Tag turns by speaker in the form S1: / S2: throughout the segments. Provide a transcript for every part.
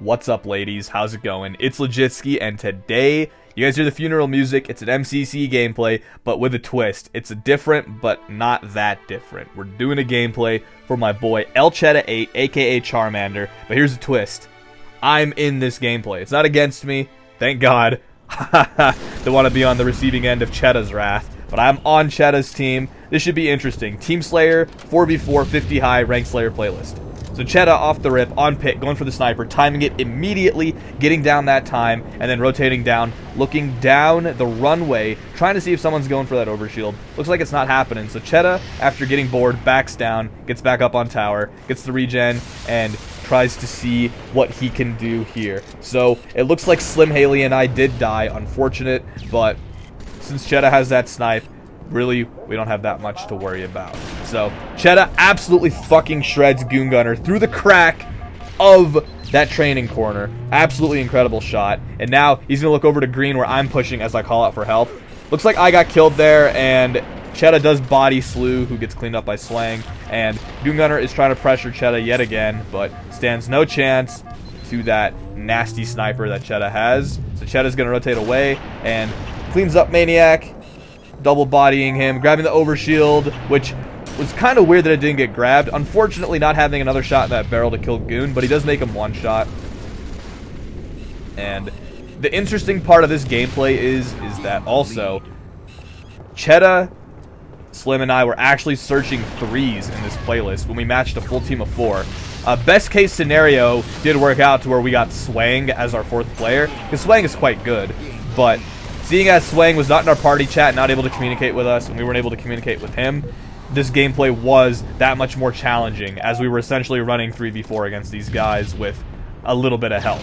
S1: What's up, ladies? How's it going? It's Legitsky, and today, you guys hear the funeral music. It's an MCC gameplay, but with a twist. It's a different, but not that different. We're doing a gameplay for my boy LChedda8, aka Charmander, but here's the twist. I'm in this gameplay. It's not against me, thank God. Don't want to be on the receiving end of Chedda's wrath, but I'm on Chedda's team. This should be interesting. Team Slayer, 4v4, 50 high, Rank Slayer playlist. So Chedda off the rip, on pit, going for the sniper, timing it immediately, getting down that time, and then rotating down, looking down the runway, trying to see if someone's going for that overshield. Looks like it's not happening. So Chedda, after getting bored, backs down, gets back up on tower, gets the regen, and tries to see what he can do here. So it looks like Slim Haley and I did die, unfortunate, but since Chedda has that snipe, really, we don't have that much to worry about. So, Chedda absolutely fucking shreds GoonGunner through the crack of that training corner. Absolutely incredible shot. And now, he's going to look over to green where I'm pushing as I call out for help. Looks like I got killed there, and Chedda does body Slue, who gets cleaned up by Swang. And GoonGunner is trying to pressure Chedda yet again, but stands no chance to that nasty sniper that Chedda has. So Chedda's going to rotate away and cleans up MaNiaC, double bodying him, grabbing the overshield, which was kind of weird that it didn't get grabbed. Unfortunately, not having another shot in that barrel to kill Goon, but he does make him one shot. And the interesting part of this gameplay is that also Chedda, Slim, and I were actually searching threes in this playlist when we matched a full team of 4. Best case scenario did work out to where we got Swang as our 4th player, because Swang is quite good, but seeing as Swang was not in our party chat, not able to communicate with us, and we weren't able to communicate with him, this gameplay was that much more challenging, as we were essentially running 3v4 against these guys with a little bit of help.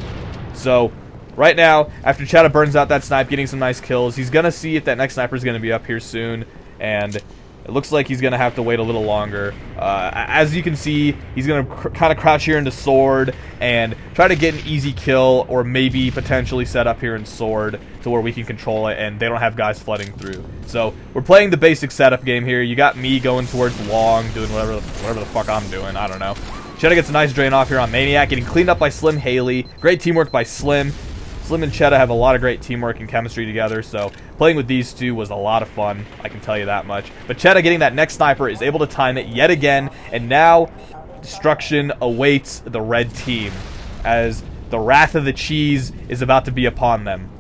S1: So, right now, after Chedda burns out that snipe, getting some nice kills, he's going to see if that next sniper is going to be up here soon, and it looks like he's going to have to wait a little longer. As you can see, he's going to kind of crouch here into sword and try to get an easy kill, or maybe potentially set up here in sword to where we can control it and they don't have guys flooding through. So we're playing the basic setup game here. You got me going towards long, doing whatever the fuck I'm doing. I don't know. Chedda gets a nice drain off here on MaNiaC, getting cleaned up by Slim Haley. Great teamwork by Slim. Slim and Chedda have a lot of great teamwork and chemistry together, so playing with these two was a lot of fun, I can tell you that much. But Chedda getting that next sniper is able to time it yet again, and now destruction awaits the red team as the wrath of the cheese is about to be upon them.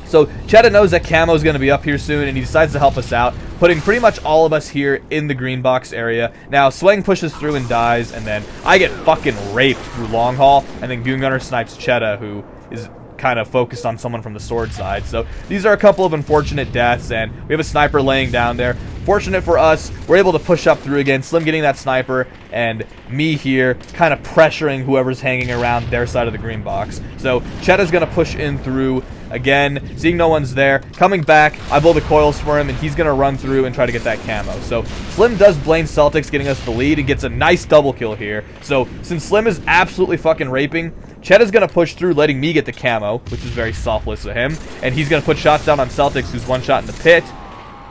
S1: So Chedda knows that Camo is going to be up here soon, and he decides to help us out, putting pretty much all of us here in the green box area. Now, Swang pushes through and dies, and then I get fucking raped through long haul, and then GoonGunner snipes Chedda, who is kind of focused on someone from the sword side. So these are a couple of unfortunate deaths, and we have a sniper laying down there. Fortunate for us, we're able to push up through again. Slim getting that sniper, and me here kind of pressuring whoever's hanging around their side of the green box. So Chedda's going to push in through again, seeing no one's there, coming back. I blow the coils for him, and he's going to run through and try to get that camo. So Slim does blame Celtics, getting us the lead, and gets a nice double kill here. So since Slim is absolutely fucking raping, Chedda's going to push through, letting me get the camo, which is very selfless of him. And he's going to put shots down on Celtics, who's one shot in the pit,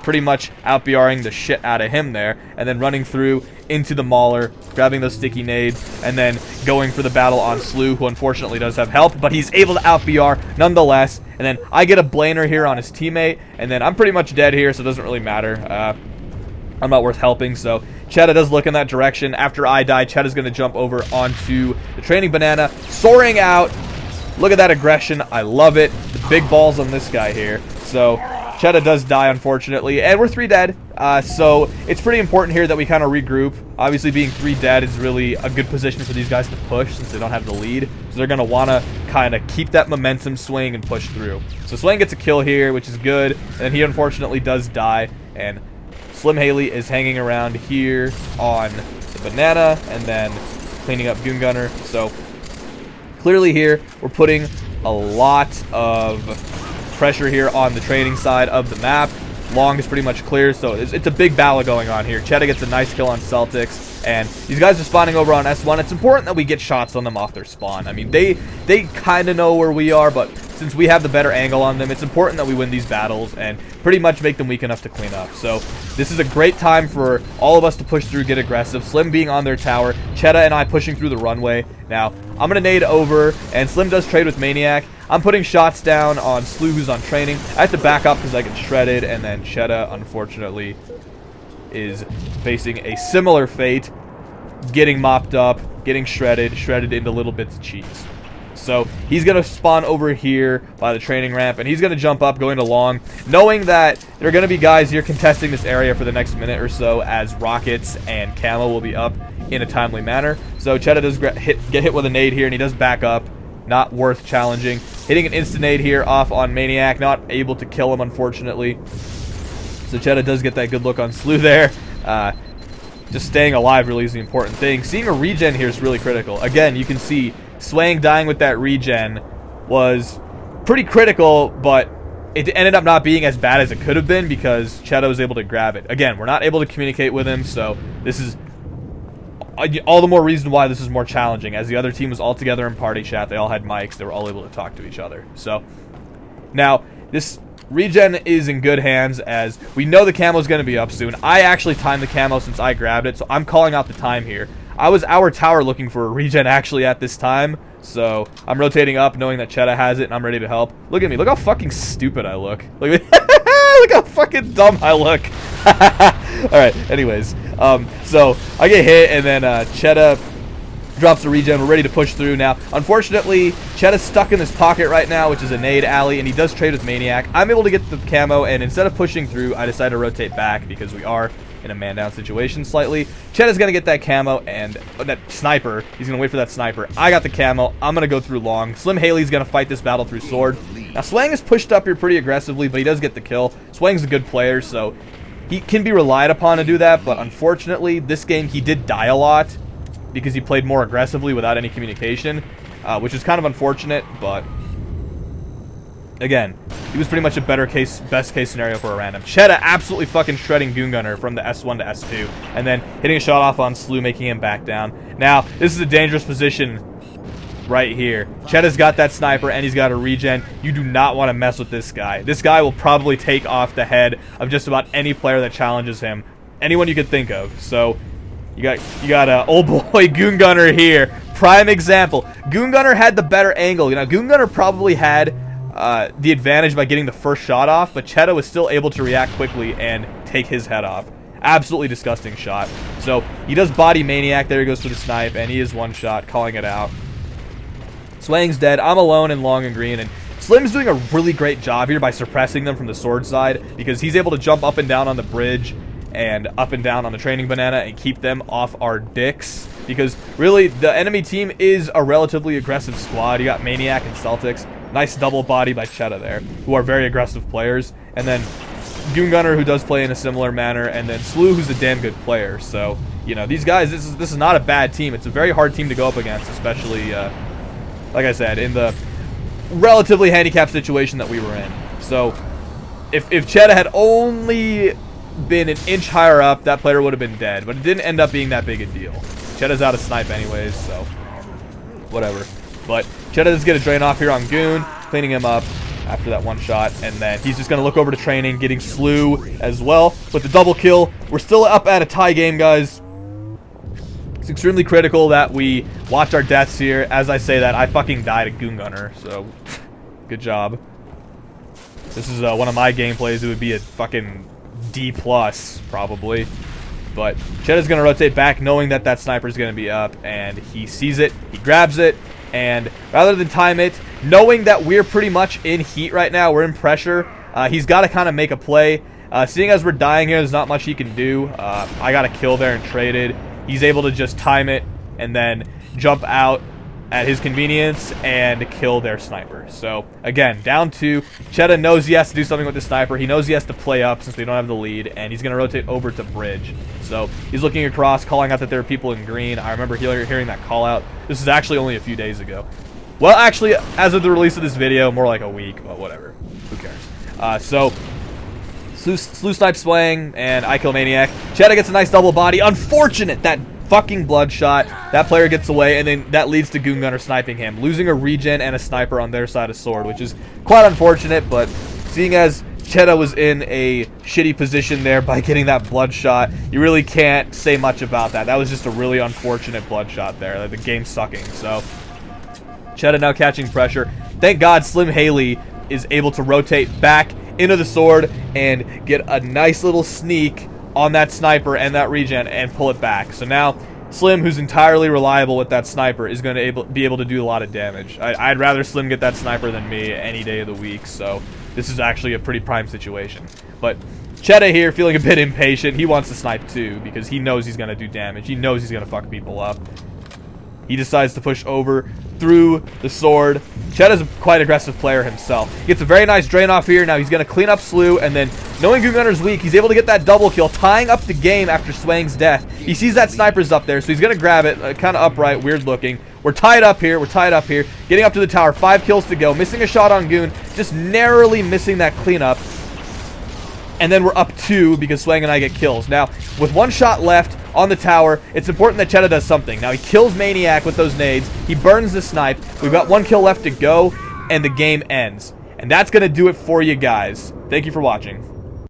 S1: pretty much out-BRing the shit out of him there. And then running through into the Mauler, grabbing those sticky nades, and then going for the battle on Slue, who unfortunately does have help, but he's able to out-BR nonetheless. And then I get a blaner here on his teammate, and then I'm pretty much dead here, so it doesn't really matter. I'm not worth helping, so Chedda does look in that direction. After I die, Chedda's going to jump over onto the training banana, soaring out. Look at that aggression. I love it. The big balls on this guy here. So Chedda does die, unfortunately, and we're 3 dead. So it's pretty important here that we kind of regroup. Obviously, being 3 dead is really a good position for these guys to push since they don't have the lead. So they're going to want to kind of keep that momentum swing and push through. So Swang gets a kill here, which is good. And then he unfortunately does die, and Slim Haley is hanging around here on the banana and then cleaning up GoonGunner. So clearly here, we're putting a lot of pressure here on the training side of the map. Long is pretty much clear, so it's a big battle going on here. Chedda gets a nice kill on Celtics. And these guys are spawning over on S1. It's important that we get shots on them off their spawn. I mean, they kind of know where we are, but since we have the better angle on them, it's important that we win these battles and pretty much make them weak enough to clean up. So this is a great time for all of us to push through, get aggressive. Slim being on their tower, GoonGunner and I pushing through the runway. Now, I'm going to nade over, and Slim does trade with MaNiaC. I'm putting shots down on Slue, who's on training. I have to back up because I get shredded, and then GoonGunner, unfortunately, is facing a similar fate, getting mopped up, getting shredded into little bits of cheese. So he's going to spawn over here by the training ramp, and he's going to jump up going to long, knowing that there are going to be guys here contesting this area for the next minute or so, as rockets and camo will be up in a timely manner. So GoonGunner does get hit with a nade here, and he does back up. Not worth challenging. Hitting an instant nade here off on MaNiaC, not able to kill him, unfortunately. So GoonGunner does get that good look on Slue there. Just staying alive really is the important thing. Seeing a regen here is really critical. Again, you can see Swang dying with that regen was pretty critical, but it ended up not being as bad as it could have been because GoonGunner was able to grab it. Again, we're not able to communicate with him, so this is all the more reason why this is more challenging, as the other team was all together in party chat. They all had mics. They were all able to talk to each other. So now this regen is in good hands, as we know the camo is going to be up soon. I actually timed the camo since I grabbed it, so I'm calling out the time here. I was our tower looking for a regen actually at this time, so I'm rotating up knowing that GoonGunner has it and I'm ready to help. Look at me. Look how fucking stupid I look. Look how fucking dumb I look. Alright, anyways. So I get hit, and then GoonGunner drops the regen. We're ready to push through now. Unfortunately, GoonGunner's stuck in this pocket right now, which is a nade alley, and he does trade with MaNiaC. I'm able to get the camo, and instead of pushing through, I decide to rotate back because we are in a man-down situation slightly. GoonGunner's going to get that camo, and that sniper. He's going to wait for that sniper. I got the camo. I'm going to go through long. Slim Haley's going to fight this battle through sword. Now, Swang is pushed up here pretty aggressively, but he does get the kill. Swang's a good player, so he can be relied upon to do that, but unfortunately, this game he did die a lot because he played more aggressively without any communication, which is kind of unfortunate, but again, he was pretty much a best case scenario for a random. GoonGunner absolutely fucking shredding GoonGunner from the S1 to S2, and then hitting a shot off on Slue, making him back down. Now, this is a dangerous position right here. GoonGunner's got that sniper, and he's got a regen. You do not want to mess with this guy. This guy will probably take off the head of just about any player that challenges him. Anyone you could think of. So you got old boy GoonGunner here. Prime example. GoonGunner had the better angle. You know, GoonGunner probably had the advantage by getting the first shot off, but GoonGunner was still able to react quickly and take his head off. Absolutely disgusting shot. So he does body MaNiaC. There he goes for the snipe, and he is one shot, calling it out. Swang's dead. I'm alone in long and green, and Slim's doing a really great job here by suppressing them from the sword side, because he's able to jump up and down on the bridge and up and down on the training banana and keep them off our dicks, because really the enemy team is a relatively aggressive squad. You got MaNiaC and Celtics. Nice double body by GoonGunner there, who are very aggressive players, and then GoonGunner, who does play in a similar manner, and then Slue, who's a damn good player. So, you know, these guys, this is not a bad team. It's a very hard team to go up against, especially like I said, in the relatively handicapped situation that we were in. So if GoonGunner had only been an inch higher up, that player would have been dead, but it didn't end up being that big a deal. GoonGunner's out of snipe anyways, so whatever. But GoonGunner does get a drain off here on Goon, cleaning him up after that one shot, and then he's just going to look over to training, getting Slue as well with the double kill. We're still up at a tie game, guys. It's extremely critical that we watch our deaths here. As I say that, I fucking died at GoonGunner, so good job. This is one of my gameplays. It would be a fucking D+, probably. But GoonGunner's going to rotate back, knowing that that sniper is going to be up, and he sees it, he grabs it, and rather than time it, knowing that we're pretty much in heat right now, we're in pressure, he's got to kind of make a play. Seeing as we're dying here, there's not much he can do. I got a kill there and traded. He's able to just time it and then jump out at his convenience and kill their sniper. So, again, down 2. GoonGunner knows he has to do something with the sniper. He knows he has to play up since we don't have the lead, and he's going to rotate over to bridge. So, he's looking across, calling out that there are people in green. I remember hearing that call out. This is actually only a few days ago. Well, actually, as of the release of this video, more like a week, but whatever. Who cares? So, Slue snipes Swang, and I kill MaNiac. GoonGunner gets a nice double body. Unfortunate that fucking bloodshot. That player gets away, and then that leads to GoonGunner sniping him, losing a regen and a sniper on their side of sword, which is quite unfortunate, but seeing as GoonGunner was in a shitty position there by getting that bloodshot, you really can't say much about that. That was just a really unfortunate bloodshot there. Like, the game's sucking. So GoonGunner now catching pressure. Thank God Slim Haley is able to rotate back into the sword and get a nice little sneak on that sniper and that regen and pull it back. So now Slim, who's entirely reliable with that sniper, is going to be able to do a lot of damage. I'd rather Slim get that sniper than me any day of the week, so this is actually a pretty prime situation. But GoonGunner here feeling a bit impatient. He wants to snipe too because he knows he's going to do damage. He knows he's going to fuck people up. He decides to push over through the sword. GoonGunner's a quite aggressive player himself. He gets a very nice drain off here. Now he's going to clean up Slue, and then knowing GoonGunner's weak, he's able to get that double kill, tying up the game after Swang's death. He sees that sniper's up there, so he's going to grab it, kind of upright, weird looking. We're tied up here. Getting up to the tower, 5 kills to go. Missing a shot on Goon, just narrowly missing that cleanup. And then we're up 2 because Swang and I get kills. Now, with 1 shot left on the tower, it's important that GoonGunner does something. Now, he kills MaNiaC with those nades. He burns the snipe. We've got 1 kill left to go, and the game ends. And that's going to do it for you guys. Thank you for watching.